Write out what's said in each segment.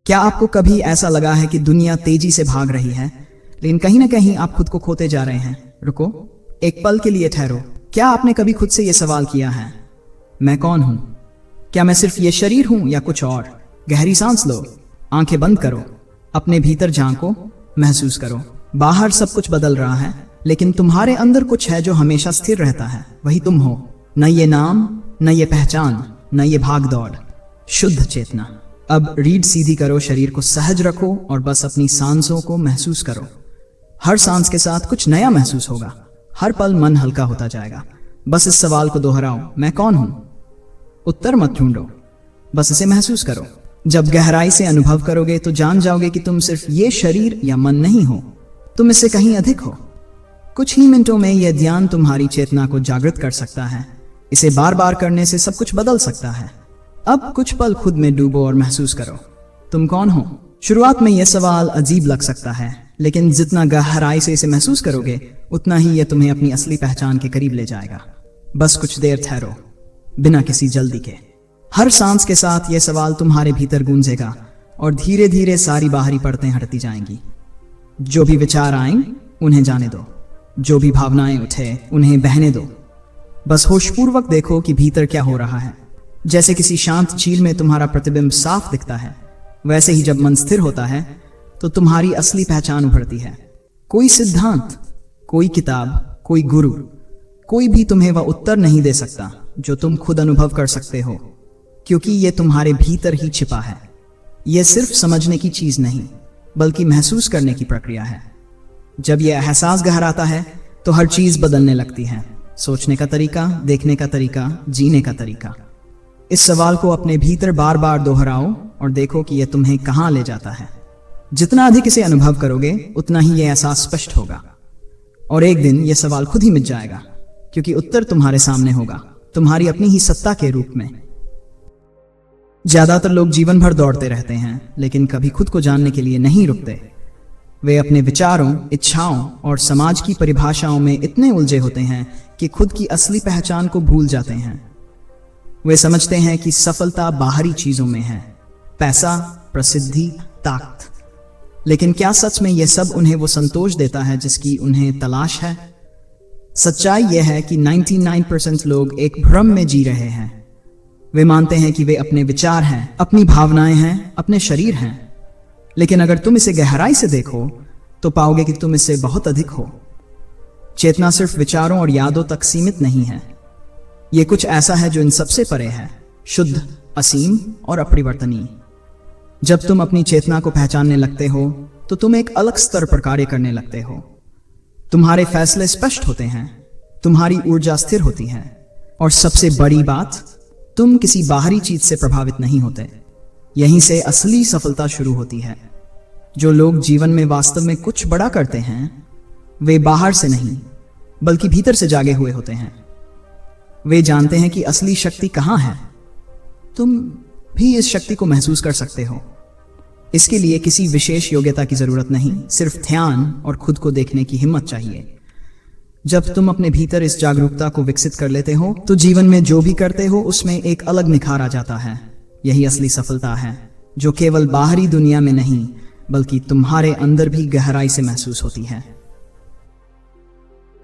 क्या आपको कभी ऐसा लगा है कि दुनिया तेजी से भाग रही है, लेकिन कहीं ना कहीं आप खुद को खोते जा रहे हैं? रुको, एक पल के लिए ठहरो। क्या आपने कभी खुद से यह सवाल किया है, मैं कौन हूं? क्या मैं सिर्फ ये शरीर हूं या कुछ और? गहरी सांस लो, आंखें बंद करो, अपने भीतर झांको, महसूस करो। बाहर सब कुछ बदल रहा है, लेकिन तुम्हारे अंदर कुछ है जो हमेशा स्थिर रहता है। वही तुम हो। न ये नाम, न ये पहचान, न ये भाग दौड़, शुद्ध चेतना। अब रीढ़ सीधी करो, शरीर को सहज रखो और बस अपनी सांसों को महसूस करो। हर सांस के साथ कुछ नया महसूस होगा। हर पल मन हल्का होता जाएगा। बस इस सवाल को दोहराओ, मैं कौन हूं? उत्तर मत ढूंढो, बस इसे महसूस करो। जब गहराई से अनुभव करोगे तो जान जाओगे कि तुम सिर्फ ये शरीर या मन नहीं हो, तुम इससे कहीं अधिक हो। कुछ ही मिनटों में यह ध्यान तुम्हारी चेतना को जागृत कर सकता है। इसे बार बार करने से सब कुछ बदल सकता है। अब कुछ पल खुद में डूबो और महसूस करो, तुम कौन हो? शुरुआत में यह सवाल अजीब लग सकता है, लेकिन जितना गहराई से इसे महसूस करोगे, उतना ही यह तुम्हें अपनी असली पहचान के करीब ले जाएगा। बस कुछ देर ठहरो, बिना किसी जल्दी के। हर सांस के साथ यह सवाल तुम्हारे भीतर गूंजेगा और धीरे धीरे सारी बाहरी परतें हटती जाएंगी। जो भी विचार आए उन्हें जाने दो, जो भी भावनाएं उठे उन्हें बहने दो। बस होशपूर्वक देखो कि भीतर क्या हो रहा है। जैसे किसी शांत झील में तुम्हारा प्रतिबिंब साफ दिखता है, वैसे ही जब मन स्थिर होता है तो तुम्हारी असली पहचान उभरती है। कोई सिद्धांत, कोई किताब, कोई गुरु, कोई भी तुम्हें वह उत्तर नहीं दे सकता जो तुम खुद अनुभव कर सकते हो, क्योंकि यह तुम्हारे भीतर ही छिपा है। यह सिर्फ समझने की चीज नहीं, बल्कि महसूस करने की प्रक्रिया है। जब यह एहसास गहराता है तो हर चीज बदलने लगती है। सोचने का तरीका, देखने का तरीका, जीने का तरीका। इस सवाल को अपने भीतर बार बार दोहराओ और देखो कि यह तुम्हें कहां ले जाता है। जितना अधिक इसे अनुभव करोगे, उतना ही यह एहसास स्पष्ट होगा। और एक दिन यह सवाल खुद ही मिट जाएगा, क्योंकि उत्तर तुम्हारे सामने होगा, तुम्हारी अपनी ही सत्ता के रूप में। ज्यादातर लोग जीवन भर दौड़ते रहते हैं, लेकिन कभी खुद को जानने के लिए नहीं रुकते। वे अपने विचारों, इच्छाओं और समाज की परिभाषाओं में इतने उलझे होते हैं कि खुद की असली पहचान को भूल जाते हैं। वे समझते हैं कि सफलता बाहरी चीजों में है, पैसा, प्रसिद्धि, ताकत। लेकिन क्या सच में यह सब उन्हें वो संतोष देता है जिसकी उन्हें तलाश है? सच्चाई यह है कि 99% लोग एक भ्रम में जी रहे हैं। वे मानते हैं कि वे अपने विचार हैं, अपनी भावनाएं हैं, अपने शरीर हैं। लेकिन अगर तुम इसे गहराई से देखो तो पाओगे कि तुम इससे बहुत अधिक हो। चेतना सिर्फ विचारों और यादों तक सीमित नहीं है। यह कुछ ऐसा है जो इन सबसे परे है, शुद्ध, असीम और अपरिवर्तनीय। जब तुम अपनी चेतना को पहचानने लगते हो तो तुम एक अलग स्तर पर कार्य करने लगते हो। तुम्हारे फैसले स्पष्ट होते हैं, तुम्हारी ऊर्जा स्थिर होती है, और सबसे बड़ी बात, तुम किसी बाहरी चीज से प्रभावित नहीं होते। यहीं से असली सफलता शुरू होती है। जो लोग जीवन में वास्तव में कुछ बड़ा करते हैं, वे बाहर से नहीं, बल्कि भीतर से जागे हुए होते हैं। वे जानते हैं कि असली शक्ति कहां है। तुम भी इस शक्ति को महसूस कर सकते हो। इसके लिए किसी विशेष योग्यता की जरूरत नहीं, सिर्फ ध्यान और खुद को देखने की हिम्मत चाहिए। जब तुम अपने भीतर इस जागरूकता को विकसित कर लेते हो तो जीवन में जो भी करते हो उसमें एक अलग निखार आ जाता है। यही असली सफलता है, जो केवल बाहरी दुनिया में नहीं, बल्कि तुम्हारे अंदर भी गहराई से महसूस होती है।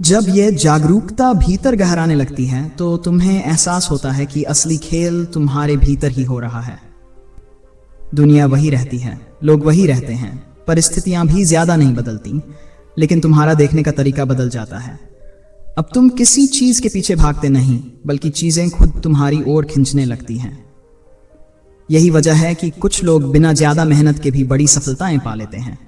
जब यह जागरूकता भीतर गहराने लगती है तो तुम्हें एहसास होता है कि असली खेल तुम्हारे भीतर ही हो रहा है। दुनिया वही रहती है, लोग वही रहते हैं, परिस्थितियां भी ज्यादा नहीं बदलती, लेकिन तुम्हारा देखने का तरीका बदल जाता है। अब तुम किसी चीज के पीछे भागते नहीं, बल्कि चीजें खुद तुम्हारी ओर खींचने लगती हैं। यही वजह है कि कुछ लोग बिना ज्यादा मेहनत के भी बड़ी सफलताएं पा लेते हैं,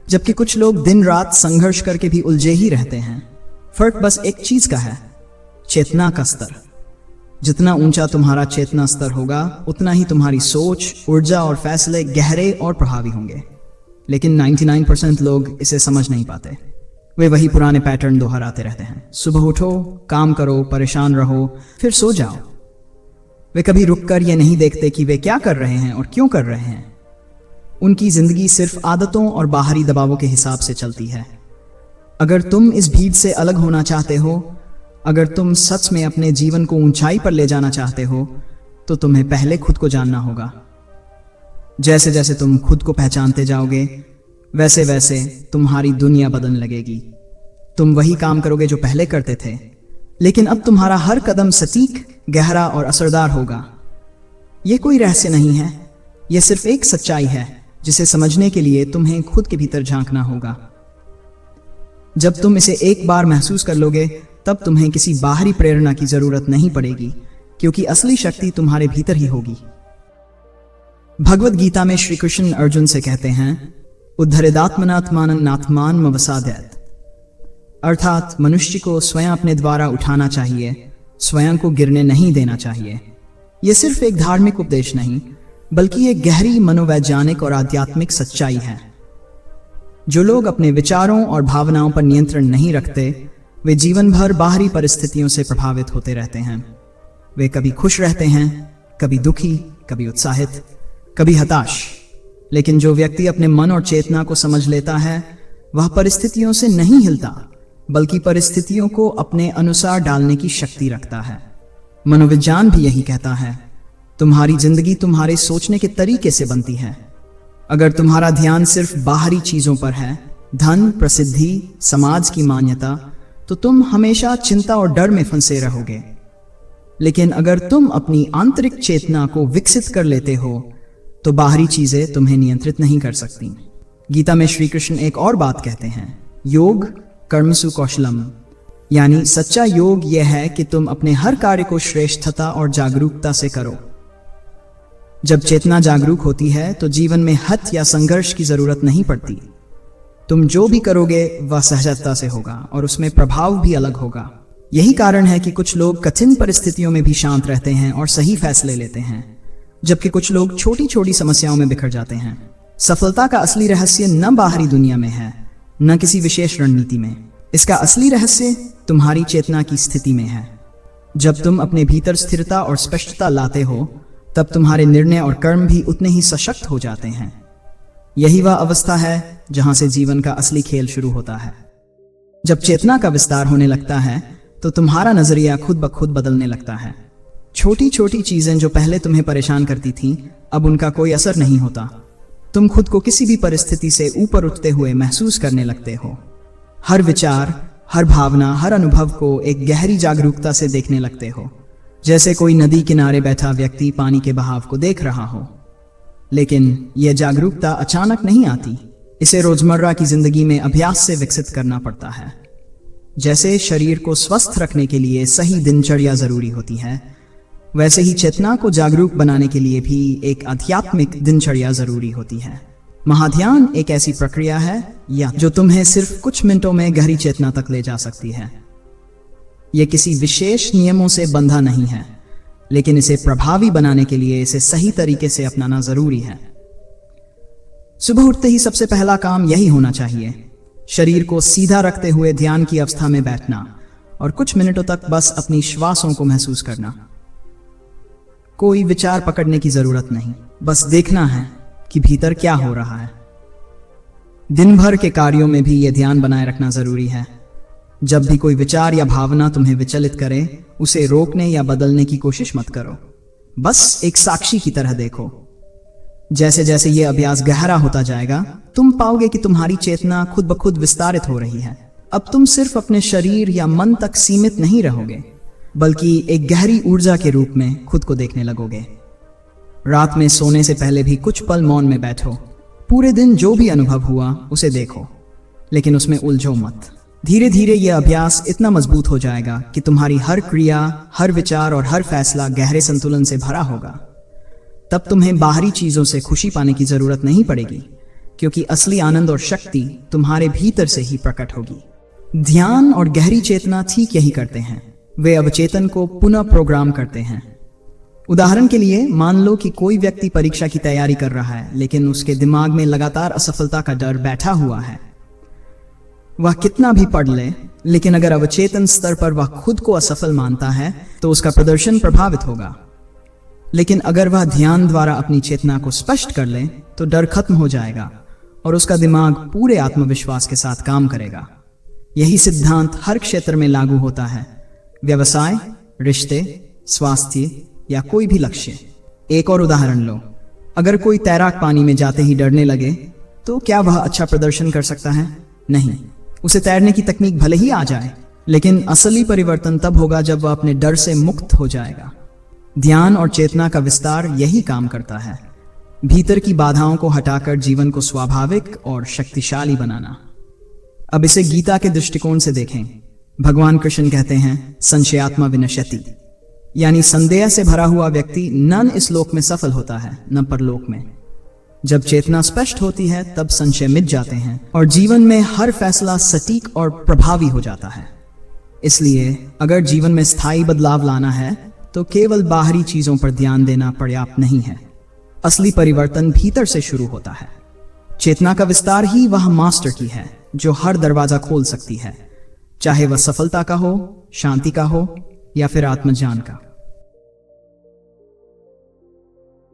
जबकि कुछ लोग दिन रात संघर्ष करके भी उलझे ही रहते हैं। फर्क बस एक चीज का है, चेतना का स्तर। जितना ऊंचा तुम्हारा चेतना स्तर होगा, उतना ही तुम्हारी सोच, ऊर्जा और फैसले गहरे और प्रभावी होंगे। लेकिन 99% लोग इसे समझ नहीं पाते। वे वही पुराने पैटर्न दोहराते रहते हैं। सुबह उठो, काम करो, परेशान रहो, फिर सो जाओ। वे कभी रुककर ये नहीं देखते कि वे क्या कर रहे हैं और क्यों कर रहे हैं। उनकी जिंदगी सिर्फ आदतों और बाहरी दबावों के हिसाब से चलती है। अगर तुम इस भीड़ से अलग होना चाहते हो, अगर तुम सच में अपने जीवन को ऊंचाई पर ले जाना चाहते हो, तो तुम्हें पहले खुद को जानना होगा। जैसे जैसे तुम खुद को पहचानते जाओगे वैसे वैसे तुम्हारी दुनिया बदलने लगेगी। तुम वही काम करोगे जो पहले करते थे, लेकिन अब तुम्हारा हर कदम सटीक, गहरा और असरदार होगा। यह कोई रहस्य नहीं है, यह सिर्फ एक सच्चाई है जिसे समझने के लिए तुम्हें खुद के भीतर झांकना होगा। जब तुम इसे एक बार महसूस कर लोगे तब तुम्हें किसी बाहरी प्रेरणा की जरूरत नहीं पड़ेगी, क्योंकि असली शक्ति तुम्हारे भीतर ही होगी। भगवद गीता में श्री कृष्ण अर्जुन से कहते हैं, उद्धरेदात्मनात्माननात्मान मवसादयत्, अर्थात मनुष्य को स्वयं अपने द्वारा उठाना चाहिए, स्वयं को गिरने नहीं देना चाहिए। यह सिर्फ एक धार्मिक उपदेश नहीं, बल्कि एक गहरी मनोवैज्ञानिक और आध्यात्मिक सच्चाई है। जो लोग अपने विचारों और भावनाओं पर नियंत्रण नहीं रखते, वे जीवन भर बाहरी परिस्थितियों से प्रभावित होते रहते हैं। वे कभी खुश रहते हैं, कभी दुखी, कभी उत्साहित, कभी हताश। लेकिन जो व्यक्ति अपने मन और चेतना को समझ लेता है, वह परिस्थितियों से नहीं हिलता, बल्कि परिस्थितियों को अपने अनुसार डालने की शक्ति रखता है। मनोविज्ञान भी यही कहता है, तुम्हारी जिंदगी तुम्हारे सोचने के तरीके से बनती है। अगर तुम्हारा ध्यान सिर्फ बाहरी चीजों पर है, धन, प्रसिद्धि, समाज की मान्यता, तो तुम हमेशा चिंता और डर में फंसे रहोगे। लेकिन अगर तुम अपनी आंतरिक चेतना को विकसित कर लेते हो, तो बाहरी चीजें तुम्हें नियंत्रित नहीं कर सकती। गीता में श्री कृष्ण एक और बात कहते हैं, योग कर्मसु कौशलम, यानी सच्चा योग यह है कि तुम अपने हर कार्य को श्रेष्ठता और जागरूकता से करो। जब चेतना जागरूक होती है तो जीवन में हठ या संघर्ष की जरूरत नहीं पड़ती। तुम जो भी करोगे वह सहजता से होगा और उसमें प्रभाव भी अलग होगा। यही कारण है कि कुछ लोग कठिन परिस्थितियों में भी शांत रहते हैं और सही फैसले लेते हैं, जबकि कुछ लोग छोटी छोटी समस्याओं में बिखर जाते हैं। सफलता का असली रहस्य न बाहरी दुनिया में है, न किसी विशेष रणनीति में। इसका असली रहस्य तुम्हारी चेतना की स्थिति में है। जब तुम अपने भीतर स्थिरता और स्पष्टता लाते हो, तब तुम्हारे निर्णय और कर्म भी उतने ही सशक्त हो जाते हैं। यही वह अवस्था है जहां से जीवन का असली खेल शुरू होता है। जब चेतना का विस्तार होने लगता है तो तुम्हारा नजरिया खुद ब खुद बदलने लगता है। छोटी छोटी चीजें जो पहले तुम्हें परेशान करती थीं, अब उनका कोई असर नहीं होता। तुम खुद को किसी भी परिस्थिति से ऊपर उठते हुए महसूस करने लगते हो। हर विचार, हर भावना, हर अनुभव को एक गहरी जागरूकता से देखने लगते हो, जैसे कोई नदी किनारे बैठा व्यक्ति पानी के बहाव को देख रहा हो। लेकिन यह जागरूकता अचानक नहीं आती, इसे रोजमर्रा की जिंदगी में अभ्यास से विकसित करना पड़ता है। जैसे शरीर को स्वस्थ रखने के लिए सही दिनचर्या जरूरी होती है, वैसे ही चेतना को जागरूक बनाने के लिए भी एक आध्यात्मिक दिनचर्या जरूरी होती है। महाध्यान एक ऐसी प्रक्रिया है या जो तुम्हें सिर्फ कुछ मिनटों में गहरी चेतना तक ले जा सकती है। यह किसी विशेष नियमों से बंधा नहीं है, लेकिन इसे प्रभावी बनाने के लिए इसे सही तरीके से अपनाना जरूरी है। सुबह उठते ही सबसे पहला काम यही होना चाहिए, शरीर को सीधा रखते हुए ध्यान की अवस्था में बैठना और कुछ मिनटों तक बस अपनी श्वासों को महसूस करना। कोई विचार पकड़ने की जरूरत नहीं, बस देखना है कि भीतर क्या हो रहा है। दिन भर के कार्यों में भी यह ध्यान बनाए रखना जरूरी है। जब भी कोई विचार या भावना तुम्हें विचलित करे, उसे रोकने या बदलने की कोशिश मत करो, बस एक साक्षी की तरह देखो। जैसे जैसे यह अभ्यास गहरा होता जाएगा, तुम पाओगे कि तुम्हारी चेतना खुद ब खुद विस्तारित हो रही है। अब तुम सिर्फ अपने शरीर या मन तक सीमित नहीं रहोगे, बल्कि एक गहरी ऊर्जा के रूप में खुद को देखने लगोगे। रात में सोने से पहले भी कुछ पल मौन में बैठो। पूरे दिन जो भी अनुभव हुआ उसे देखो, लेकिन उसमें उलझो मत। धीरे धीरे यह अभ्यास इतना मजबूत हो जाएगा कि तुम्हारी हर क्रिया, हर विचार और हर फैसला गहरे संतुलन से भरा होगा। तब तुम्हें बाहरी चीजों से खुशी पाने की जरूरत नहीं पड़ेगी, क्योंकि असली आनंद और शक्ति तुम्हारे भीतर से ही प्रकट होगी। ध्यान और गहरी चेतना ठीक यही करते हैं, वे अवचेतन को पुनः प्रोग्राम करते हैं। उदाहरण के लिए मान लो कि कोई व्यक्ति परीक्षा की तैयारी कर रहा है, लेकिन उसके दिमाग में लगातार असफलता का डर बैठा हुआ है। वह कितना भी पढ़ ले, लेकिन अगर अवचेतन स्तर पर वह खुद को असफल मानता है तो उसका प्रदर्शन प्रभावित होगा। लेकिन अगर वह ध्यान द्वारा अपनी चेतना को स्पष्ट कर ले तो डर खत्म हो जाएगा और उसका दिमाग पूरे आत्मविश्वास के साथ काम करेगा। यही सिद्धांत हर क्षेत्र में लागू होता है, व्यवसाय, रिश्ते, स्वास्थ्य या कोई भी लक्ष्य। एक और उदाहरण लो, अगर कोई तैराक पानी में जाते ही डरने लगे तो क्या वह अच्छा प्रदर्शन कर सकता है? नहीं। उसे तैरने की तकनीक भले ही आ जाए, लेकिन असली परिवर्तन तब होगा जब वह अपने डर से मुक्त हो जाएगा। ध्यान और चेतना का विस्तार यही काम करता है, भीतर की बाधाओं को हटाकर जीवन को स्वाभाविक और शक्तिशाली बनाना। अब इसे गीता के दृष्टिकोण से देखें। भगवान कृष्ण कहते हैं, संशयात्मा विनश्यति, यानी संदेह से भरा हुआ व्यक्ति न इस लोक में सफल होता है न परलोक में। जब चेतना स्पष्ट होती है तब संशय मिट जाते हैं और जीवन में हर फैसला सटीक और प्रभावी हो जाता है। इसलिए अगर जीवन में स्थायी बदलाव लाना है तो केवल बाहरी चीजों पर ध्यान देना पर्याप्त नहीं है। असली परिवर्तन भीतर से शुरू होता है। चेतना का विस्तार ही वह मास्टर की है जो हर दरवाजा खोल सकती है, चाहे वह सफलता का हो, शांति का हो या फिर आत्मज्ञान का।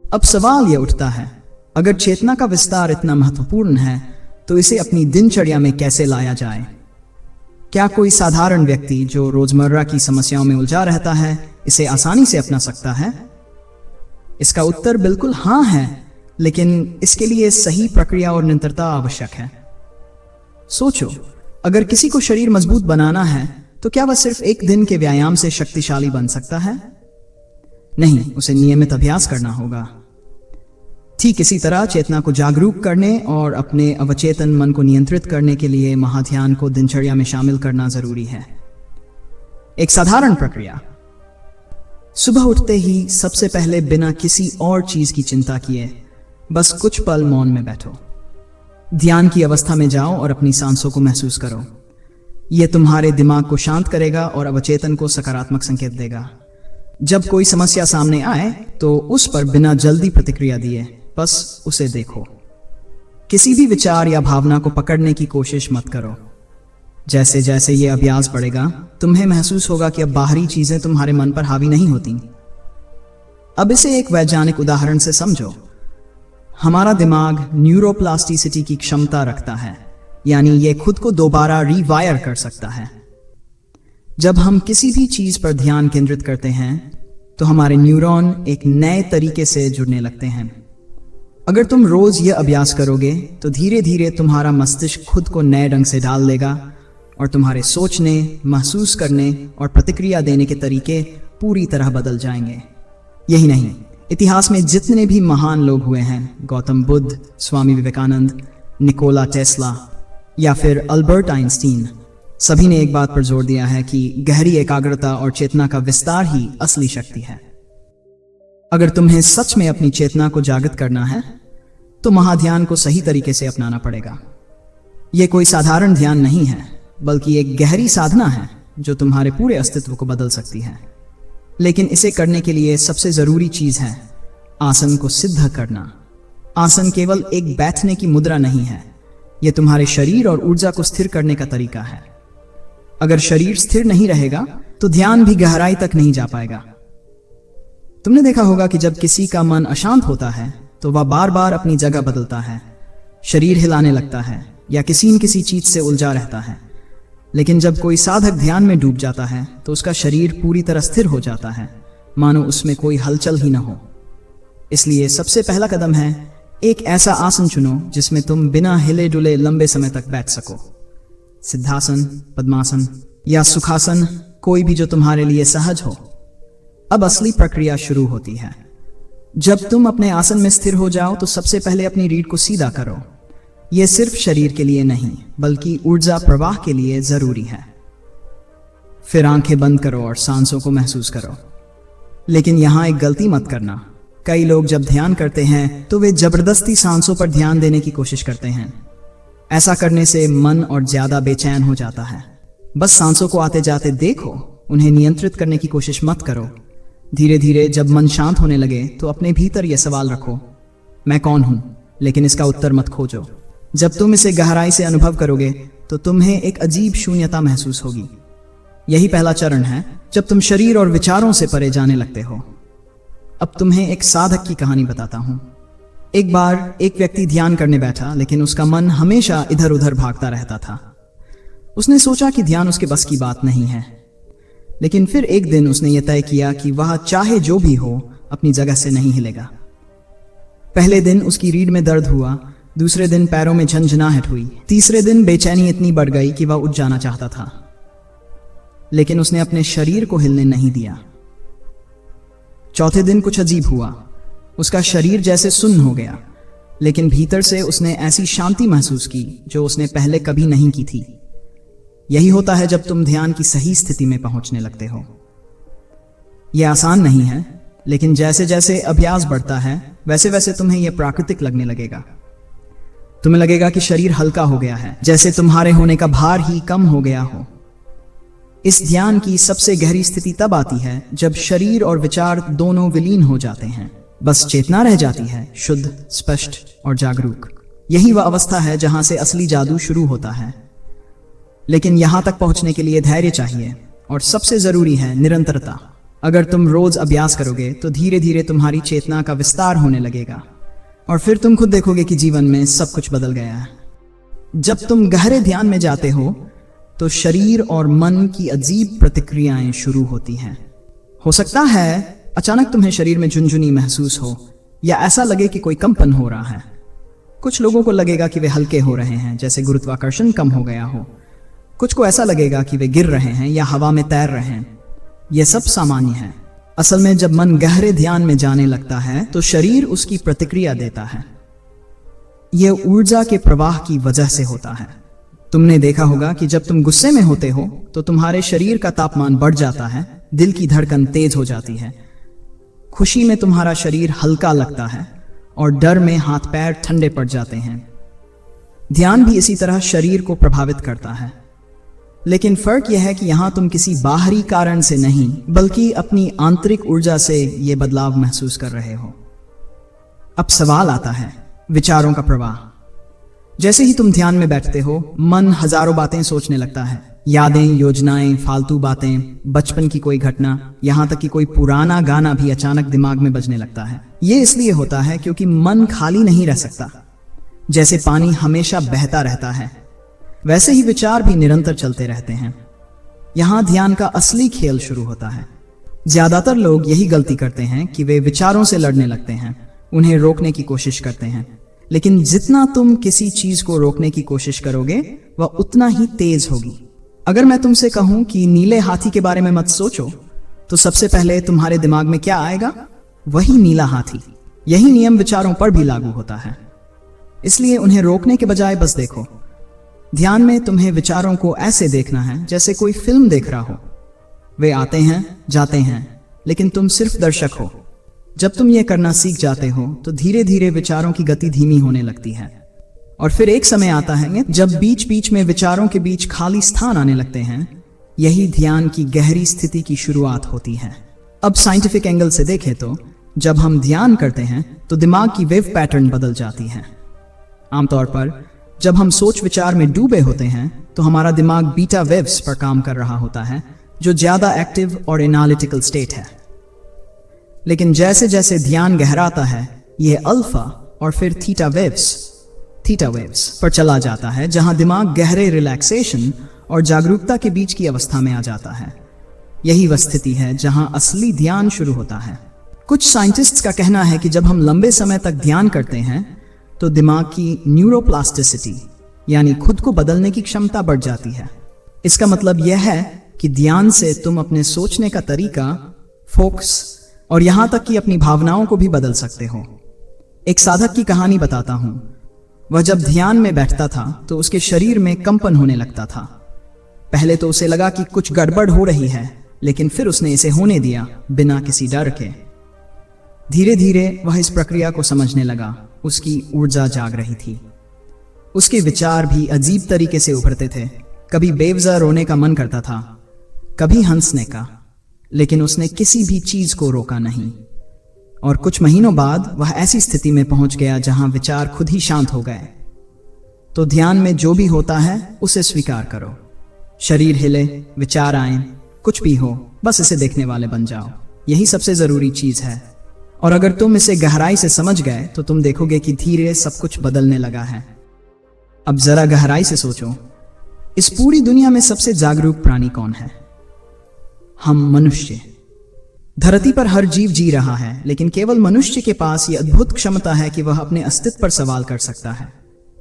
अब सवाल यह उठता है, अगर चेतना का विस्तार इतना महत्वपूर्ण है तो इसे अपनी दिनचर्या में कैसे लाया जाए? क्या कोई साधारण व्यक्ति जो रोजमर्रा की समस्याओं में उलझा रहता है इसे आसानी से अपना सकता है? इसका उत्तर बिल्कुल हाँ है, लेकिन इसके लिए सही प्रक्रिया और निरंतरता आवश्यक है। सोचो, अगर किसी को शरीर मजबूत बनाना है तो क्या वह सिर्फ एक दिन के व्यायाम से शक्तिशाली बन सकता है? नहीं, उसे नियमित अभ्यास करना होगा। ठीक इसी तरह चेतना को जागरूक करने और अपने अवचेतन मन को नियंत्रित करने के लिए महाध्यान को दिनचर्या में शामिल करना जरूरी है। एक साधारण प्रक्रिया। सुबह उठते ही सबसे पहले बिना किसी और चीज की चिंता किए बस कुछ पल मौन में बैठो। ध्यान की अवस्था में जाओ और अपनी सांसों को महसूस करो। यह तुम्हारे दिमाग को शांत करेगा और अवचेतन को सकारात्मक संकेत देगा। जब कोई समस्या सामने आए तो उस पर बिना जल्दी प्रतिक्रिया दिए बस उसे देखो। किसी भी विचार या भावना को पकड़ने की कोशिश मत करो। जैसे जैसे ये अभ्यास बढ़ेगा तुम्हें महसूस होगा कि अब बाहरी चीजें तुम्हारे मन पर हावी नहीं होती। अब इसे एक वैज्ञानिक उदाहरण से समझो। हमारा दिमाग न्यूरोप्लास्टिसिटी की क्षमता रखता है, यानी यह खुद को दोबारा रीवायर कर सकता है। जब हम किसी भी चीज पर ध्यान केंद्रित करते हैं तो हमारे न्यूरॉन एक नए तरीके से जुड़ने लगते हैं। अगर तुम रोज यह अभ्यास करोगे तो धीरे धीरे तुम्हारा मस्तिष्क खुद को नए ढंग से ढाल लेगा और तुम्हारे सोचने, महसूस करने और प्रतिक्रिया देने के तरीके पूरी तरह बदल जाएंगे। यही नहीं, इतिहास में जितने भी महान लोग हुए हैं, गौतम बुद्ध, स्वामी विवेकानंद, निकोला टेस्ला या फिर अल्बर्ट आइंस्टीन, सभी ने एक बात पर जोर दिया है कि गहरी एकाग्रता और चेतना का विस्तार ही असली शक्ति है। अगर तुम्हें सच में अपनी चेतना को जागृत करना है तो महाध्यान को सही तरीके से अपनाना पड़ेगा। यह कोई साधारण ध्यान नहीं है, बल्कि एक गहरी साधना है जो तुम्हारे पूरे अस्तित्व को बदल सकती है। लेकिन इसे करने के लिए सबसे जरूरी चीज है आसन को सिद्ध करना। आसन केवल एक बैठने की मुद्रा नहीं है, यह तुम्हारे शरीर और ऊर्जा को स्थिर करने का तरीका है। अगर शरीर स्थिर नहीं रहेगा तो ध्यान भी गहराई तक नहीं जा पाएगा। तुमने देखा होगा कि जब किसी का मन अशांत होता है तो वह बार बार अपनी जगह बदलता है, शरीर हिलाने लगता है या किसी न किसी चीज से उलझा रहता है। लेकिन जब कोई साधक ध्यान में डूब जाता है तो उसका शरीर पूरी तरह स्थिर हो जाता है, मानो उसमें कोई हलचल ही न हो। इसलिए सबसे पहला कदम है एक ऐसा आसन चुनो जिसमें तुम बिना हिले डुले लंबे समय तक बैठ सको। सिद्धासन, पद्मासन या सुखासन, कोई भी जो तुम्हारे लिए सहज हो। अब असली प्रक्रिया शुरू होती है। जब तुम अपने आसन में स्थिर हो जाओ तो सबसे पहले अपनी रीढ़ को सीधा करो। यह सिर्फ शरीर के लिए नहीं बल्कि ऊर्जा प्रवाह के लिए जरूरी है। फिर आंखें बंद करो और सांसों को महसूस करो। लेकिन यहां एक गलती मत करना। कई लोग जब ध्यान करते हैं तो वे जबरदस्ती सांसों पर ध्यान देने की कोशिश करते हैं। ऐसा करने से मन और ज्यादा बेचैन हो जाता है। बस सांसों को आते जाते देखो, उन्हें नियंत्रित करने की कोशिश मत करो। धीरे धीरे जब मन शांत होने लगे तो अपने भीतर यह सवाल रखो, मैं कौन हूं? लेकिन इसका उत्तर मत खोजो। जब तुम इसे गहराई से अनुभव करोगे तो तुम्हें एक अजीब शून्यता महसूस होगी। यही पहला चरण है जब तुम शरीर और विचारों से परे जाने लगते हो। अब तुम्हें एक साधक की कहानी बताता हूं। एक बार एक व्यक्ति ध्यान करने बैठा, लेकिन उसका मन हमेशा इधर उधर भागता रहता था। उसने सोचा कि ध्यान उसके बस की बात नहीं है। लेकिन फिर एक दिन उसने यह तय किया कि वह चाहे जो भी हो अपनी जगह से नहीं हिलेगा। पहले दिन उसकी रीढ़ में दर्द हुआ, दूसरे दिन पैरों में झंझनाहट हुई, तीसरे दिन बेचैनी इतनी बढ़ गई कि वह उठ जाना चाहता था, लेकिन उसने अपने शरीर को हिलने नहीं दिया। चौथे दिन कुछ अजीब हुआ, उसका शरीर जैसे सुन्न हो गया, लेकिन भीतर से उसने ऐसी शांति महसूस की जो उसने पहले कभी नहीं की थी। यही होता है जब तुम ध्यान की सही स्थिति में पहुंचने लगते हो। यह आसान नहीं है, लेकिन जैसे जैसे अभ्यास बढ़ता है वैसे वैसे तुम्हें यह प्राकृतिक लगने लगेगा। तुम्हें लगेगा कि शरीर हल्का हो गया है, जैसे तुम्हारे होने का भार ही कम हो गया हो। इस ध्यान की सबसे गहरी स्थिति तब आती है जब शरीर और विचार दोनों विलीन हो जाते हैं, बस चेतना रह जाती है, शुद्ध, स्पष्ट और जागरूक। यही वह अवस्था है जहां से असली जादू शुरू होता है। लेकिन यहां तक पहुंचने के लिए धैर्य चाहिए, और सबसे जरूरी है निरंतरता। अगर तुम रोज अभ्यास करोगे तो धीरे धीरे तुम्हारी चेतना का विस्तार होने लगेगा, और फिर तुम खुद देखोगे कि जीवन में सब कुछ बदल गया है। जब तुम गहरे ध्यान में जाते हो तो शरीर और मन की अजीब प्रतिक्रियाएं शुरू होती हैं। हो सकता है अचानक तुम्हें शरीर में झुनझुनी महसूस हो, या ऐसा लगे कि कोई कंपन हो रहा है। कुछ लोगों को लगेगा कि वे हल्के हो रहे हैं, जैसे गुरुत्वाकर्षण कम हो गया हो। कुछ को ऐसा लगेगा कि वे गिर रहे हैं या हवा में तैर रहे हैं। यह सब सामान्य है। असल में जब मन गहरे ध्यान में जाने लगता है तो शरीर उसकी प्रतिक्रिया देता है। यह ऊर्जा के प्रवाह की वजह से होता है। तुमने देखा होगा कि जब तुम गुस्से में होते हो तो तुम्हारे शरीर का तापमान बढ़ जाता है, दिल की धड़कन तेज हो जाती है। खुशी में तुम्हारा शरीर हल्का लगता है और डर में हाथ पैर ठंडे पड़ जाते हैं। ध्यान भी इसी तरह शरीर को प्रभावित करता है, लेकिन फर्क यह है कि यहां तुम किसी बाहरी कारण से नहीं, बल्कि अपनी आंतरिक ऊर्जा से यह बदलाव महसूस कर रहे हो। अब सवाल आता है विचारों का प्रवाह। जैसे ही तुम ध्यान में बैठते हो, मन हजारों बातें सोचने लगता है। यादें, योजनाएं, फालतू बातें, बचपन की कोई घटना, यहां तक कि कोई पुराना गाना भी अचानक दिमाग में बजने लगता है। यह इसलिए होता है क्योंकि मन खाली नहीं रह सकता। जैसे पानी हमेशा बहता रहता है, वैसे ही विचार भी निरंतर चलते रहते हैं। यहां ध्यान का असली खेल शुरू होता है। ज्यादातर लोग यही गलती करते हैं कि वे विचारों से लड़ने लगते हैं, उन्हें रोकने की कोशिश करते हैं। लेकिन जितना तुम किसी चीज को रोकने की कोशिश करोगे, वह उतना ही तेज होगी। अगर मैं तुमसे कहूं कि नीले हाथी के बारे में मत सोचो, तो सबसे पहले तुम्हारे दिमाग में क्या आएगा? वही नीला हाथी। यही नियम विचारों पर भी लागू होता है। इसलिए उन्हें रोकने के बजाय बस देखो। ध्यान में तुम्हें विचारों को ऐसे देखना है जैसे कोई फिल्म देख रहा हो। वे आते हैं, जाते हैं, लेकिन तुम सिर्फ दर्शक हो। जब तुम ये करना सीख जाते हो तो धीरे धीरे विचारों की गति धीमी होने लगती है, और फिर एक समय आता है जब बीच बीच में विचारों के बीच खाली स्थान आने लगते हैं। यही ध्यान की गहरी स्थिति की शुरुआत होती है। अब साइंटिफिक एंगल से देखें तो जब हम ध्यान करते हैं तो दिमाग की वेव पैटर्न बदल जाती है। आमतौर पर जब हम सोच विचार में डूबे होते हैं तो हमारा दिमाग बीटा वेव्स पर काम कर रहा होता है, जो ज्यादा एक्टिव और एनालिटिकल स्टेट है। लेकिन जैसे जैसे ध्यान गहराता है, यह अल्फा और फिर थीटा वेव्स पर चला जाता है, जहां दिमाग गहरे रिलैक्सेशन और जागरूकता के बीच की अवस्था में आ जाता है। यही वह स्थिति है जहां असली ध्यान शुरू होता है। कुछ साइंटिस्ट्स का कहना है कि जब हम लंबे समय तक ध्यान करते हैं तो दिमाग की न्यूरोप्लास्टिसिटी यानी खुद को बदलने की क्षमता बढ़ जाती है। इसका मतलब यह है कि ध्यान से तुम अपने सोचने का तरीका, फोकस और यहां तक कि अपनी भावनाओं को भी बदल सकते हो। एक साधक की कहानी बताता हूं। वह जब ध्यान में बैठता था तो उसके शरीर में कंपन होने लगता था। पहले तो उसे लगा कि कुछ गड़बड़ हो रही है, लेकिन फिर उसने इसे होने दिया बिना किसी डर के। धीरे धीरे वह इस प्रक्रिया को समझने लगा। उसकी ऊर्जा जाग रही थी। उसके विचार भी अजीब तरीके से उभरते थे। कभी बेवजह रोने का मन करता था, कभी हंसने का, लेकिन उसने किसी भी चीज को रोका नहीं। और कुछ महीनों बाद वह ऐसी स्थिति में पहुंच गया जहां विचार खुद ही शांत हो गए। तो ध्यान में जो भी होता है उसे स्वीकार करो। शरीर हिले, विचार आए, कुछ भी हो, बस इसे देखने वाले बन जाओ। यही सबसे जरूरी चीज है। और अगर तुम इसे गहराई से समझ गए तो तुम देखोगे कि धीरे सब कुछ बदलने लगा है। अब जरा गहराई से सोचो, इस पूरी दुनिया में सबसे जागरूक प्राणी कौन है? हम मनुष्य। धरती पर हर जीव जी रहा है, लेकिन केवल मनुष्य के पास यह अद्भुत क्षमता है कि वह अपने अस्तित्व पर सवाल कर सकता है।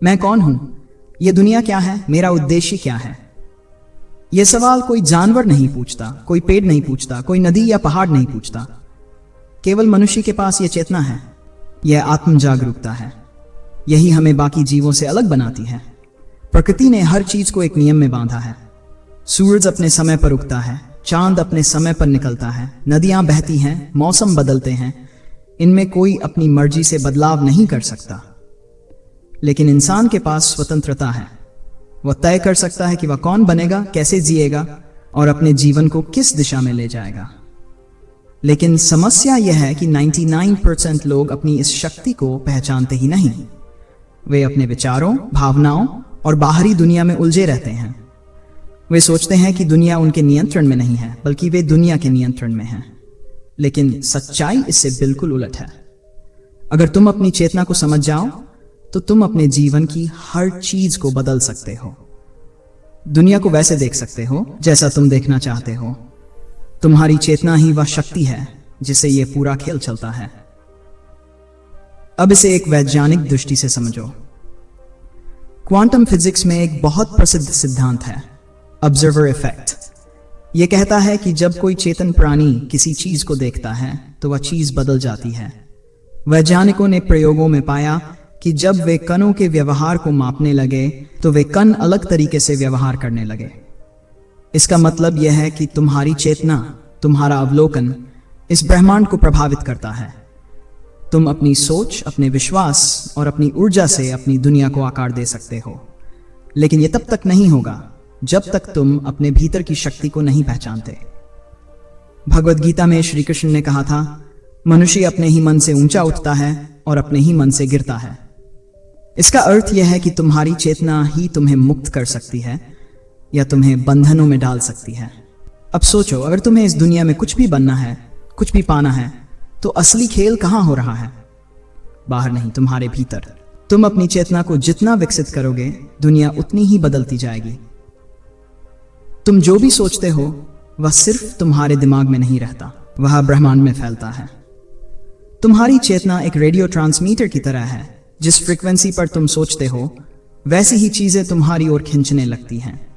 मैं कौन हूं? यह दुनिया क्या है? मेरा उद्देश्य क्या है? यह सवाल कोई जानवर नहीं पूछता, कोई पेड़ नहीं पूछता, कोई नदी या पहाड़ नहीं पूछता। केवल मनुष्य के पास यह चेतना है, यह आत्म जागरूकता है। यही हमें बाकी जीवों से अलग बनाती है। प्रकृति ने हर चीज को एक नियम में बांधा है। सूरज अपने समय पर उगता है, चांद अपने समय पर निकलता है, नदियां बहती हैं, मौसम बदलते हैं। इनमें कोई अपनी मर्जी से बदलाव नहीं कर सकता। लेकिन इंसान के पास स्वतंत्रता है। वह तय कर सकता है कि वह कौन बनेगा, कैसे जिएगा और अपने जीवन को किस दिशा में ले जाएगा। लेकिन समस्या यह है कि 99% लोग अपनी इस शक्ति को पहचानते ही नहीं। वे अपने विचारों, भावनाओं और बाहरी दुनिया में उलझे रहते हैं। वे सोचते हैं कि दुनिया उनके नियंत्रण में नहीं है, बल्कि वे दुनिया के नियंत्रण में हैं। लेकिन सच्चाई इससे बिल्कुल उलट है। अगर तुम अपनी चेतना को समझ जाओ तो तुम अपने जीवन की हर चीज को बदल सकते हो। दुनिया को वैसे देख सकते हो जैसा तुम देखना चाहते हो। तुम्हारी चेतना ही वह शक्ति है जिससे यह पूरा खेल चलता है। अब इसे एक वैज्ञानिक दृष्टि से समझो। क्वांटम फिजिक्स में एक बहुत प्रसिद्ध सिद्धांत है, ऑब्जर्वर इफेक्ट। यह कहता है कि जब कोई चेतन प्राणी किसी चीज को देखता है तो वह चीज बदल जाती है। वैज्ञानिकों ने प्रयोगों में पाया कि जब वे कणों के व्यवहार को मापने लगे तो वे कण अलग तरीके से व्यवहार करने लगे। इसका मतलब यह है कि तुम्हारी चेतना, तुम्हारा अवलोकन इस ब्रह्मांड को प्रभावित करता है। तुम अपनी सोच, अपने विश्वास और अपनी ऊर्जा से अपनी दुनिया को आकार दे सकते हो। लेकिन यह तब तक नहीं होगा जब तक तुम अपने भीतर की शक्ति को नहीं पहचानते। भगवद गीता में श्री कृष्ण ने कहा था, मनुष्य अपने ही मन से ऊंचा उठता है और अपने ही मन से गिरता है। इसका अर्थ यह है कि तुम्हारी चेतना ही तुम्हें मुक्त कर सकती है या तुम्हें बंधनों में डाल सकती है। अब सोचो, अगर तुम्हें इस दुनिया में कुछ भी बनना है, कुछ भी पाना है, तो असली खेल कहां हो रहा है? बाहर नहीं, तुम्हारे भीतर। तुम अपनी चेतना को जितना विकसित करोगे, दुनिया उतनी ही बदलती जाएगी। तुम जो भी सोचते हो वह सिर्फ तुम्हारे दिमाग में नहीं रहता, वह ब्रह्मांड में फैलता है। तुम्हारी चेतना एक रेडियो ट्रांसमीटर की तरह है। जिस फ्रीक्वेंसी पर तुम सोचते हो वैसी ही चीजें तुम्हारी ओर खींचने लगती हैं।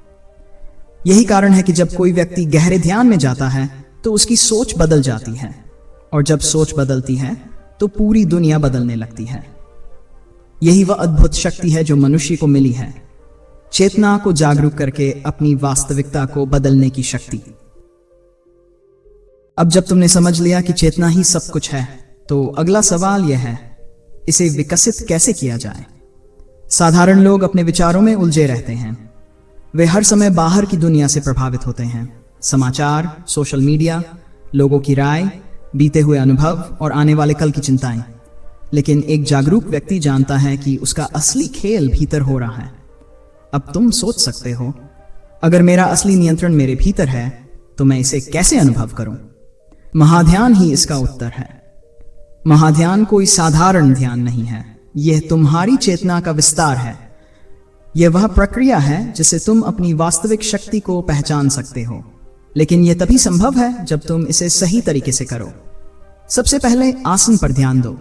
यही कारण है कि जब कोई व्यक्ति गहरे ध्यान में जाता है तो उसकी सोच बदल जाती है, और जब सोच बदलती है तो पूरी दुनिया बदलने लगती है। यही वह अद्भुत शक्ति है जो मनुष्य को मिली है, चेतना को जागरूक करके अपनी वास्तविकता को बदलने की शक्ति। अब जब तुमने समझ लिया कि चेतना ही सब कुछ है, तो अगला सवाल यह है, इसे विकसित कैसे किया जाए? साधारण लोग अपने विचारों में उलझे रहते हैं। वे हर समय बाहर की दुनिया से प्रभावित होते हैं। समाचार, सोशल मीडिया, लोगों की राय, बीते हुए अनुभव और आने वाले कल की चिंताएं। लेकिन एक जागरूक व्यक्ति जानता है कि उसका असली खेल भीतर हो रहा है। अब तुम सोच सकते हो, अगर मेरा असली नियंत्रण मेरे भीतर है तो मैं इसे कैसे अनुभव करूं? महाध्यान ही इसका उत्तर है। महाध्यान कोई साधारण ध्यान नहीं है, यह तुम्हारी चेतना का विस्तार है। यह वह प्रक्रिया है जिससे तुम अपनी वास्तविक शक्ति को पहचान सकते हो। लेकिन यह तभी संभव है जब तुम इसे सही तरीके से करो। सबसे पहले आसन पर ध्यान दो।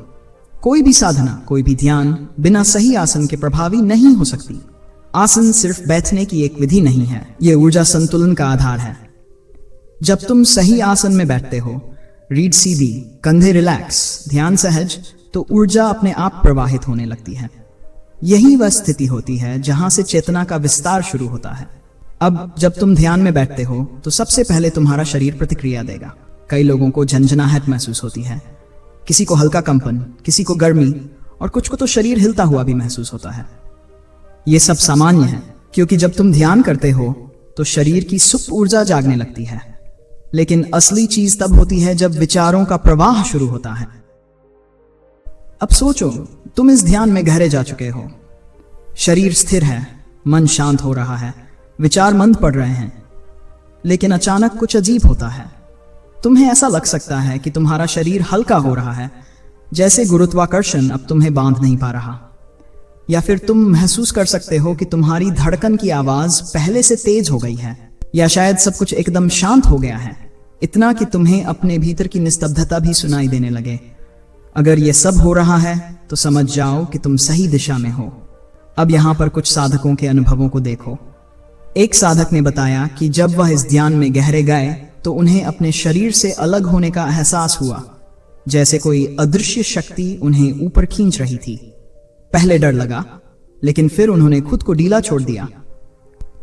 कोई भी साधना, कोई भी ध्यान बिना सही आसन के प्रभावी नहीं हो सकती। आसन सिर्फ बैठने की एक विधि नहीं है, यह ऊर्जा संतुलन का आधार है। जब तुम सही आसन में बैठते हो, रीढ़ सीधी, कंधे रिलैक्स, ध्यान सहज, तो ऊर्जा अपने आप प्रवाहित होने लगती है। यही वह स्थिति होती है जहां से चेतना का विस्तार शुरू होता है। अब जब तुम ध्यान में बैठते हो तो सबसे पहले तुम्हारा शरीर प्रतिक्रिया देगा। कई लोगों को झंझनाहट महसूस होती है, किसी को हल्का कंपन, किसी को गर्मी, और कुछ को तो शरीर हिलता हुआ भी महसूस होता है। यह सब सामान्य है, क्योंकि जब तुम ध्यान करते हो तो शरीर की सुप्त ऊर्जा जागने लगती है। लेकिन असली चीज तब होती है जब विचारों का प्रवाह शुरू होता है। अब सोचो, तुम इस ध्यान में गहरे जा चुके हो, शरीर स्थिर है, मन शांत हो रहा है, विचार मंद पड़ रहे हैं। लेकिन अचानक कुछ अजीब होता है। तुम्हें ऐसा लग सकता है कि तुम्हारा शरीर हल्का हो रहा है, जैसे गुरुत्वाकर्षण अब तुम्हें बांध नहीं पा रहा। या फिर तुम महसूस कर सकते हो कि तुम्हारी धड़कन की आवाज पहले से तेज हो गई है, या शायद सब कुछ एकदम शांत हो गया है। इतना कि तुम्हें अपने भीतर की निस्तब्धता भी सुनाई देने लगे। अगर यह सब हो रहा है तो समझ जाओ कि तुम सही दिशा में हो। अब यहां पर कुछ साधकों के अनुभवों को देखो। एक साधक ने बताया कि जब वह इस ध्यान में गहरे गए तो उन्हें अपने शरीर से अलग होने का एहसास हुआ, जैसे कोई अदृश्य शक्ति उन्हें ऊपर खींच रही थी। पहले डर लगा, लेकिन फिर उन्होंने खुद को ढीला छोड़ दिया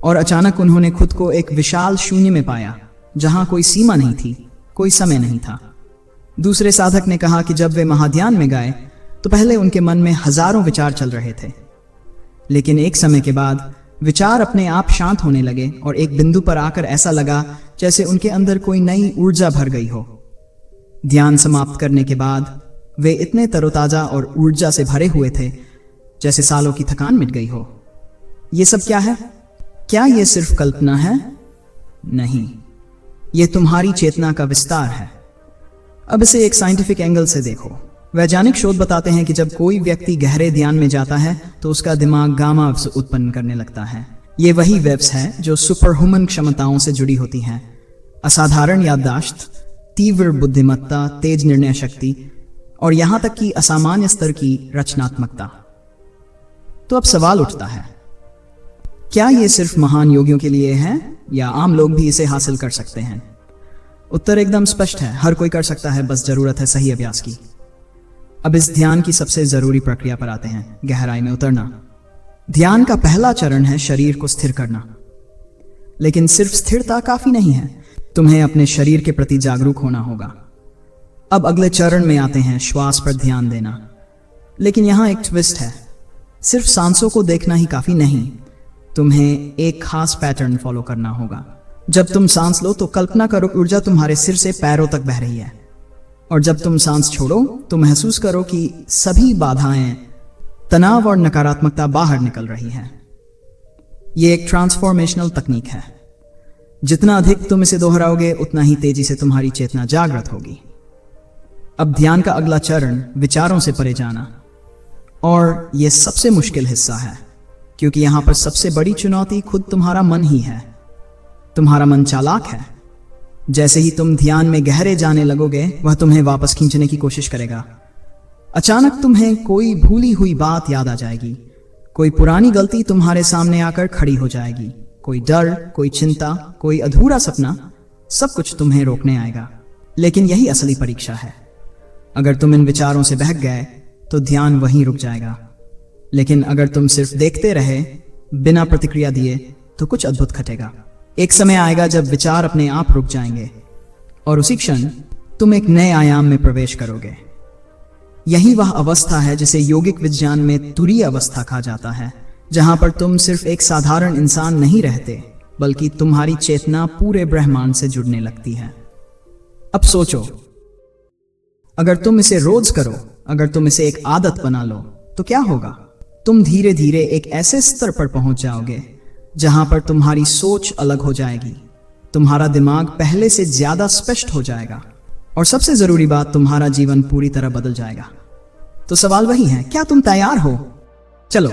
और अचानक उन्होंने खुद को एक विशाल शून्य में पाया, जहां कोई सीमा नहीं थी, कोई समय नहीं था। दूसरे साधक ने कहा कि जब वे महाध्यान में गए तो पहले उनके मन में हजारों विचार चल रहे थे, लेकिन एक समय के बाद विचार अपने आप शांत होने लगे और एक बिंदु पर आकर ऐसा लगा जैसे उनके अंदर कोई नई ऊर्जा भर गई हो। ध्यान समाप्त करने के बाद वे इतने तरोताजा और ऊर्जा से भरे हुए थे जैसे सालों की थकान मिट गई हो। ये सब क्या है? क्या ये सिर्फ कल्पना है? नहीं, ये तुम्हारी चेतना का विस्तार है। अब इसे एक साइंटिफिक एंगल से देखो। वैज्ञानिक शोध बताते हैं कि जब कोई व्यक्ति गहरे ध्यान में जाता है तो उसका दिमाग गामा वेव्स उत्पन्न करने लगता है। ये वही वेव्स हैं जो सुपरह्यूमन क्षमताओं से जुड़ी होती हैं। असाधारण याददाश्त, तीव्र बुद्धिमत्ता, तेज निर्णय शक्ति और यहां तक कि असामान्य स्तर की रचनात्मकता। तो अब सवाल उठता है, क्या ये सिर्फ महान योगियों के लिए है या आम लोग भी इसे हासिल कर सकते हैं? उत्तर एकदम स्पष्ट है, हर कोई कर सकता है, बस जरूरत है सही अभ्यास की। अब इस ध्यान की सबसे जरूरी प्रक्रिया पर आते हैं, गहराई में उतरना। ध्यान का पहला चरण है शरीर को स्थिर करना। लेकिन सिर्फ स्थिरता काफी नहीं है, तुम्हें अपने शरीर के प्रति जागरूक होना होगा। अब अगले चरण में आते हैं श्वास पर ध्यान देना। लेकिन यहां एक ट्विस्ट है, सिर्फ सांसों को देखना ही काफी नहीं, तुम्हें एक खास पैटर्न फॉलो करना होगा। जब तुम सांस लो तो कल्पना करो ऊर्जा तुम्हारे सिर से पैरों तक बह रही है, और जब तुम सांस छोड़ो तो महसूस करो कि सभी बाधाएं, तनाव और नकारात्मकता बाहर निकल रही हैं। यह एक ट्रांसफॉर्मेशनल तकनीक है। जितना अधिक तुम इसे दोहराओगे उतना ही तेजी से तुम्हारी चेतना जागृत होगी। अब ध्यान का अगला चरण विचारों से परे जाना, और यह सबसे मुश्किल हिस्सा है, क्योंकि यहां पर सबसे बड़ी चुनौती खुद तुम्हारा मन ही है। तुम्हारा मन चालाक है। जैसे ही तुम ध्यान में गहरे जाने लगोगे वह तुम्हें वापस खींचने की कोशिश करेगा। अचानक तुम्हें कोई भूली हुई बात याद आ जाएगी, कोई पुरानी गलती तुम्हारे सामने आकर खड़ी हो जाएगी, कोई डर, कोई चिंता, कोई अधूरा सपना, सब कुछ तुम्हें रोकने आएगा। लेकिन यही असली परीक्षा है। अगर तुम इन विचारों से बहक गए तो ध्यान वहीं रुक जाएगा, लेकिन अगर तुम सिर्फ देखते रहे बिना प्रतिक्रिया दिए तो कुछ अद्भुत घटेगा। एक समय आएगा जब विचार अपने आप रुक जाएंगे और उसी क्षण तुम एक नए आयाम में प्रवेश करोगे। यही वह अवस्था है जिसे योगिक विज्ञान में तुरीय अवस्था कहा जाता है, जहां पर तुम सिर्फ एक साधारण इंसान नहीं रहते, बल्कि तुम्हारी चेतना पूरे ब्रह्मांड से जुड़ने लगती है। अब सोचो, अगर तुम इसे रोज करो, अगर तुम इसे एक आदत बना लो, तो क्या होगा? तुम धीरे धीरे एक ऐसे स्तर पर पहुंच जाओगे जहां पर तुम्हारी सोच अलग हो जाएगी, तुम्हारा दिमाग पहले से ज्यादा स्पष्ट हो जाएगा, और सबसे जरूरी बात, तुम्हारा जीवन पूरी तरह बदल जाएगा। तो सवाल वही है, क्या तुम तैयार हो? चलो,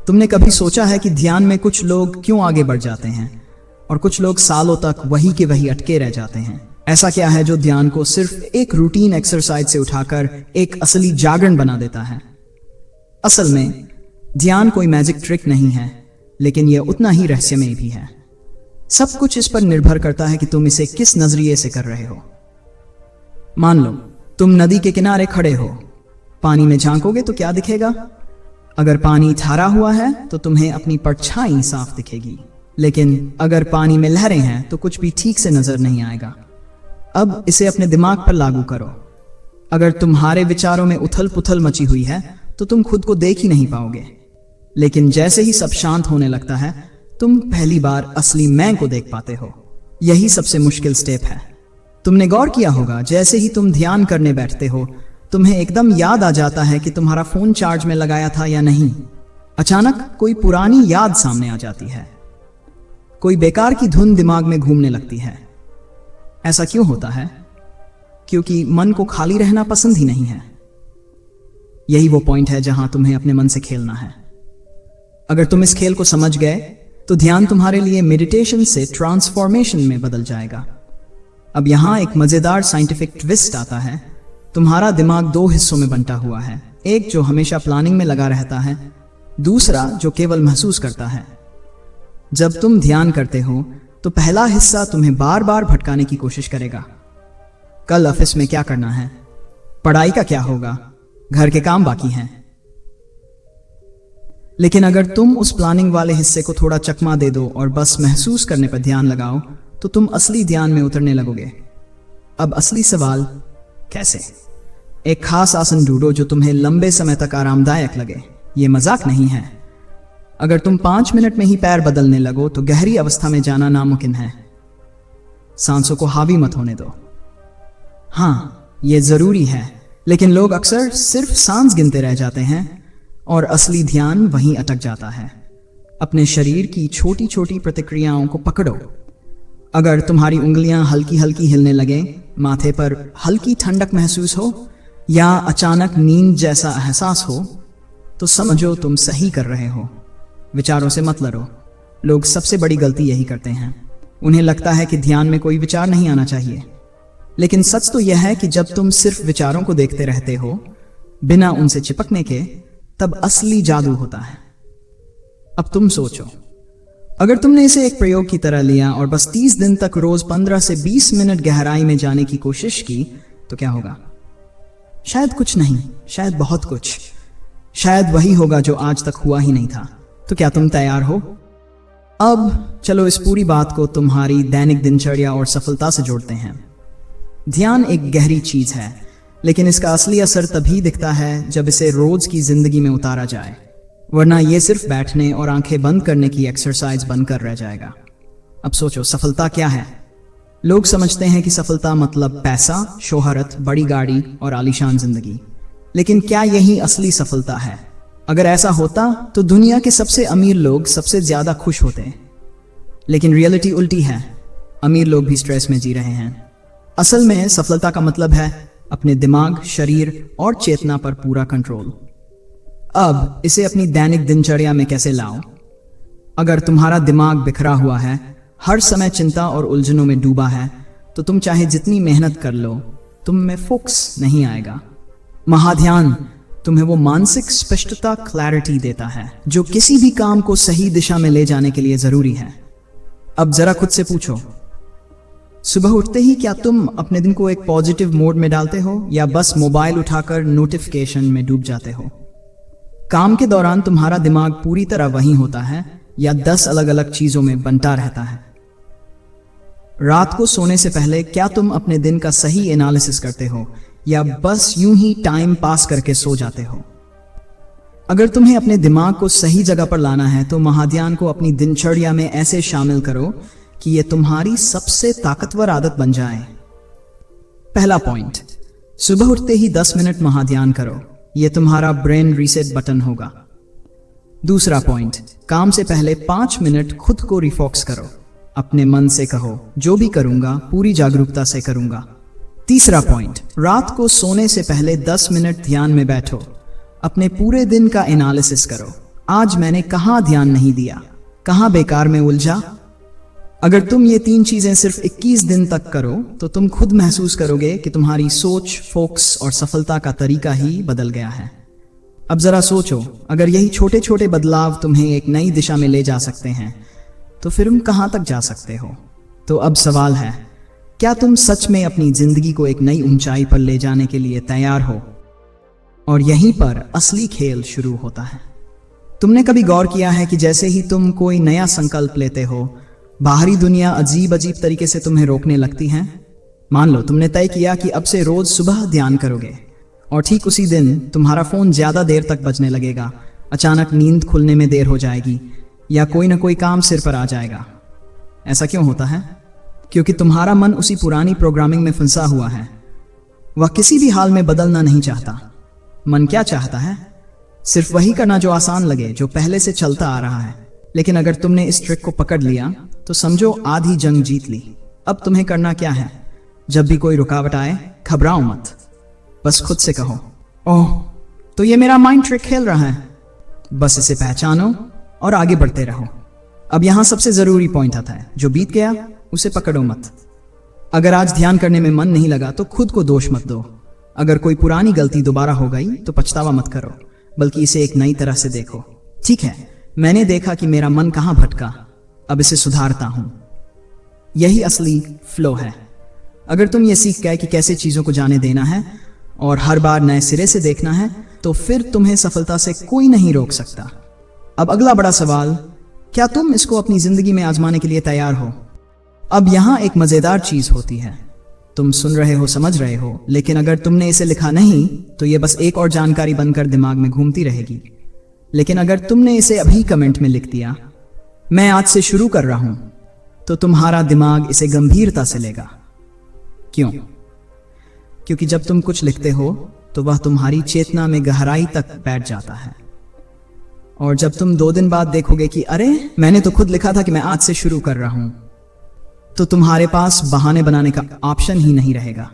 तुमने कभी सोचा है कि ध्यान में कुछ लोग क्यों आगे बढ़ जाते हैं और कुछ लोग सालों तक वही के वही अटके रह जाते हैं? ऐसा क्या है जो ध्यान को सिर्फ एक रूटीन एक्सरसाइज से उठाकर एक असली जागरण बना देता है? असल में ध्यान कोई मैजिक ट्रिक नहीं है, लेकिन यह उतना ही रहस्यमय भी है। सब कुछ इस पर निर्भर करता है कि तुम इसे किस नजरिए से कर रहे हो। मान लो तुम नदी के किनारे खड़े हो, पानी में झांकोगे तो क्या दिखेगा? अगर पानी ठहरा हुआ है तो तुम्हें अपनी परछाई साफ दिखेगी, लेकिन अगर पानी में लहरें हैं तो कुछ भी ठीक से नजर नहीं आएगा। अब इसे अपने दिमाग पर लागू करो। अगर तुम्हारे विचारों में उथल पुथल मची हुई है तो तुम खुद को देख ही नहीं पाओगे, लेकिन जैसे ही सब शांत होने लगता है तुम पहली बार असली मैं को देख पाते हो। यही सबसे मुश्किल स्टेप है। तुमने गौर किया होगा, जैसे ही तुम ध्यान करने बैठते हो तुम्हें एकदम याद आ जाता है कि तुम्हारा फोन चार्ज में लगाया था या नहीं। अचानक कोई पुरानी याद सामने आ जाती है, कोई बेकार की धुन दिमाग में घूमने लगती है। ऐसा क्यों होता है? क्योंकि मन को खाली रहना पसंद ही नहीं है। यही वो पॉइंट है जहां तुम्हें अपने मन से खेलना है। अगर तुम इस खेल को समझ गए तो ध्यान तुम्हारे लिए मेडिटेशन से ट्रांसफॉर्मेशन में बदल जाएगा। अब यहाँ एक मजेदार साइंटिफिक ट्विस्ट आता है। तुम्हारा दिमाग दो हिस्सों में बंटा हुआ है, एक जो हमेशा प्लानिंग में लगा रहता है, दूसरा जो केवल महसूस करता है। जब तुम ध्यान करते हो तो पहला हिस्सा तुम्हें बार बार भटकाने की कोशिश करेगा। कल ऑफिस में क्या करना है, पढ़ाई का क्या होगा, घर के काम बाकी हैं। लेकिन अगर तुम उस प्लानिंग वाले हिस्से को थोड़ा चकमा दे दो और बस महसूस करने पर ध्यान लगाओ तो तुम असली ध्यान में उतरने लगोगे। अब असली सवाल, कैसे? एक खास आसन ढूंढो जो तुम्हें लंबे समय तक आरामदायक लगे। ये मजाक नहीं है। अगर तुम 5 मिनट में ही पैर बदलने लगो तो गहरी अवस्था में जाना नामुमकिन है। सांसों को हावी मत होने दो। हाँ, ये जरूरी है, लेकिन लोग अक्सर सिर्फ सांस गिनते रह जाते हैं और असली ध्यान वहीं अटक जाता है। अपने शरीर की छोटी छोटी प्रतिक्रियाओं को पकड़ो। अगर तुम्हारी उंगलियां हल्की हल्की हिलने लगे, माथे पर हल्की ठंडक महसूस हो या अचानक नींद जैसा एहसास हो तो समझो तुम सही कर रहे हो। विचारों से मत लड़ो। लोग सबसे बड़ी गलती यही करते हैं। उन्हें लगता है कि ध्यान में कोई विचार नहीं आना चाहिए, लेकिन सच तो यह है कि जब तुम सिर्फ विचारों को देखते रहते हो बिना उनसे चिपकने के, तब असली जादू होता है। अब तुम सोचो, अगर तुमने इसे एक प्रयोग की तरह लिया और बस 30 दिन तक रोज 15 से 20 मिनट गहराई में जाने की कोशिश की तो क्या होगा? शायद कुछ नहीं, शायद बहुत कुछ। शायद वही होगा जो आज तक हुआ ही नहीं था। तो क्या तुम तैयार हो? अब चलो इस पूरी बात को तुम्हारी दैनिक दिनचर्या और सफलता से जोड़ते हैं। ध्यान एक गहरी चीज है, लेकिन इसका असली असर तभी दिखता है जब इसे रोज की जिंदगी में उतारा जाए, वरना यह सिर्फ बैठने और आंखें बंद करने की एक्सरसाइज बनकर रह जाएगा। अब सोचो, सफलता क्या है? लोग समझते हैं कि सफलता मतलब पैसा, शोहरत, बड़ी गाड़ी और आलीशान जिंदगी। लेकिन क्या यही असली सफलता है? अगर ऐसा होता तो दुनिया के सबसे अमीर लोग सबसे ज्यादा खुश होते। लेकिन रियलिटी उल्टी है। अमीर लोग भी स्ट्रेस में जी रहे हैं। असल में सफलता का मतलब है अपने दिमाग, शरीर और चेतना पर पूरा कंट्रोल। अब इसे अपनी दैनिक दिनचर्या में कैसे लाओ? अगर तुम्हारा दिमाग बिखरा हुआ है, हर समय चिंता और उलझनों में डूबा है, तो तुम चाहे जितनी मेहनत कर लो, तुम में फोकस नहीं आएगा। महाध्यान तुम्हें वो मानसिक स्पष्टता, क्लैरिटी देता है जो किसी भी काम को सही दिशा में ले जाने के लिए जरूरी है। अब जरा खुद से पूछो, सुबह उठते ही क्या तुम अपने दिन को एक पॉजिटिव मोड में डालते हो या बस मोबाइल उठाकर नोटिफिकेशन में डूब जाते हो? काम के दौरान तुम्हारा दिमाग पूरी तरह वहीं होता है या 10 अलग अलग चीजों में बंटा रहता है? रात को सोने से पहले क्या तुम अपने दिन का सही एनालिसिस करते हो या बस यूं ही टाइम पास करके सो जाते हो? अगर तुम्हें अपने दिमाग को सही जगह पर लाना है तो महाध्यान को अपनी दिनचर्या में ऐसे शामिल करो कि यह तुम्हारी सबसे ताकतवर आदत बन जाए। पहला पॉइंट, सुबह उठते ही 10 मिनट महाध्यान करो। यह तुम्हारा ब्रेन रीसेट बटन होगा। दूसरा पॉइंट, काम से पहले 5 मिनट खुद को रिफोकस करो। अपने मन से कहो, जो भी करूंगा पूरी जागरूकता से करूंगा। तीसरा पॉइंट, रात को सोने से पहले 10 मिनट ध्यान में बैठो। अपने पूरे दिन का एनालिसिस करो। आज मैंने कहां ध्यान नहीं दिया, कहां बेकार में उलझा। अगर तुम ये 3 चीजें सिर्फ 21 दिन तक करो तो तुम खुद महसूस करोगे कि तुम्हारी सोच, फोकस और सफलता का तरीका ही बदल गया है। अब जरा सोचो, अगर यही छोटे छोटे बदलाव तुम्हें एक नई दिशा में ले जा सकते हैं तो फिर तुम कहां तक जा सकते हो? तो अब सवाल है, क्या तुम सच में अपनी जिंदगी को एक नई ऊंचाई पर ले जाने के लिए तैयार हो? और यहीं पर असली खेल शुरू होता है। तुमने कभी गौर किया है कि जैसे ही तुम कोई नया संकल्प लेते हो, बाहरी दुनिया अजीब अजीब तरीके से तुम्हें रोकने लगती है? मान लो तुमने तय किया कि अब से रोज सुबह ध्यान करोगे, और ठीक उसी दिन तुम्हारा फोन ज्यादा देर तक बजने लगेगा, अचानक नींद खुलने में देर हो जाएगी या कोई ना कोई काम सिर पर आ जाएगा। ऐसा क्यों होता है? क्योंकि तुम्हारा मन उसी पुरानी प्रोग्रामिंग में फंसा हुआ है। वह किसी भी हाल में बदलना नहीं चाहता। मन क्या चाहता है? सिर्फ वही करना जो आसान लगे, जो पहले से चलता आ रहा है। लेकिन अगर तुमने इस ट्रिक को पकड़ लिया तो समझो आधी जंग जीत ली। अब तुम्हें करना क्या है? जब भी कोई रुकावट आए, घबराओ मत। बस खुद से कहो, ओह, तो ये मेरा माइंड ट्रिक खेल रहा है। बस इसे पहचानो और आगे बढ़ते रहो। अब यहां सबसे जरूरी पॉइंट आता है, जो बीत गया उसे पकड़ो मत। अगर आज ध्यान करने में मन नहीं लगा तो खुद को दोष मत दो। अगर कोई पुरानी गलती दोबारा हो गई तो पछतावा मत करो, बल्कि इसे एक नई तरह से देखो। ठीक है, मैंने देखा कि मेरा मन कहां भटका, अब इसे सुधारता हूं। यही असली फ्लो है। अगर तुम ये सीख गए कि कैसे चीजों को जाने देना है और हर बार नए सिरे से देखना है, तो फिर तुम्हें सफलता से कोई नहीं रोक सकता। अब अगला बड़ा सवाल, क्या तुम इसको अपनी जिंदगी में आजमाने के लिए तैयार हो? अब यहां एक मजेदार चीज होती है। तुम सुन रहे हो, समझ रहे हो, लेकिन अगर तुमने इसे लिखा नहीं तो यह बस एक और जानकारी बनकर दिमाग में घूमती रहेगी। लेकिन अगर तुमने इसे अभी कमेंट में लिख दिया, मैं आज से शुरू कर रहा हूं, तो तुम्हारा दिमाग इसे गंभीरता से लेगा। क्यों? क्योंकि जब तुम कुछ लिखते हो तो वह तुम्हारी चेतना में गहराई तक बैठ जाता है। और जब तुम 2 दिन बाद देखोगे कि अरे, मैंने तो खुद लिखा था कि मैं आज से शुरू कर रहा हूं, तो तुम्हारे पास बहाने बनाने का ऑप्शन ही नहीं रहेगा।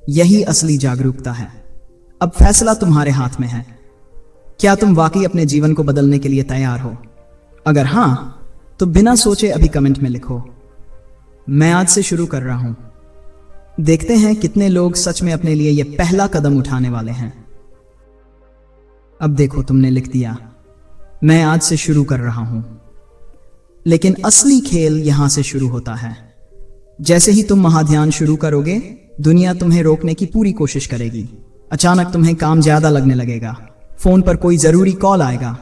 यही असली जागरूकता है। अब फैसला तुम्हारे हाथ में है। क्या तुम वाकई अपने जीवन को बदलने के लिए तैयार हो? अगर हां, तो बिना सोचे अभी कमेंट में लिखो, मैं आज से शुरू कर रहा हूं। देखते हैं कितने लोग सच में अपने लिए यह पहला कदम उठाने वाले हैं। अब देखो, तुमने लिख दिया, मैं आज से शुरू कर रहा हूं। लेकिन असली खेल यहां से शुरू होता है। जैसे ही तुम महाध्यान शुरू करोगे, दुनिया तुम्हें रोकने की पूरी कोशिश करेगी। अचानक तुम्हें काम ज्यादा लगने लगेगा, फोन पर कोई जरूरी कॉल आएगा,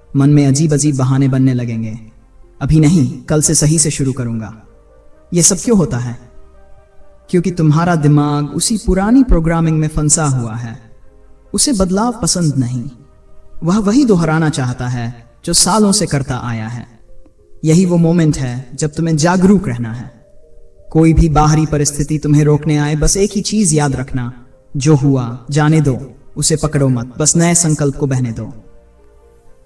मन में अजीब अजीब बहाने बनने लगेंगे। अभी नहीं, कल से सही से शुरू करूंगा। यह सब क्यों होता है? क्योंकि तुम्हारा दिमाग उसी पुरानी प्रोग्रामिंग में फंसा हुआ है। उसे बदलाव पसंद नहीं, वह वही दोहराना चाहता है जो सालों से करता आया है। यही वो मोमेंट है जब तुम्हें जागरूक रहना है। कोई भी बाहरी परिस्थिति तुम्हें रोकने आए, बस एक ही चीज याद रखना, जो हुआ जाने दो, उसे पकड़ो मत, बस नए संकल्प को बहने दो।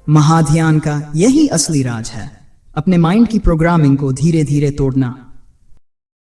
महाध्यान का यही असली राज है, अपने माइंड की प्रोग्रामिंग को धीरे धीरे तोड़ना।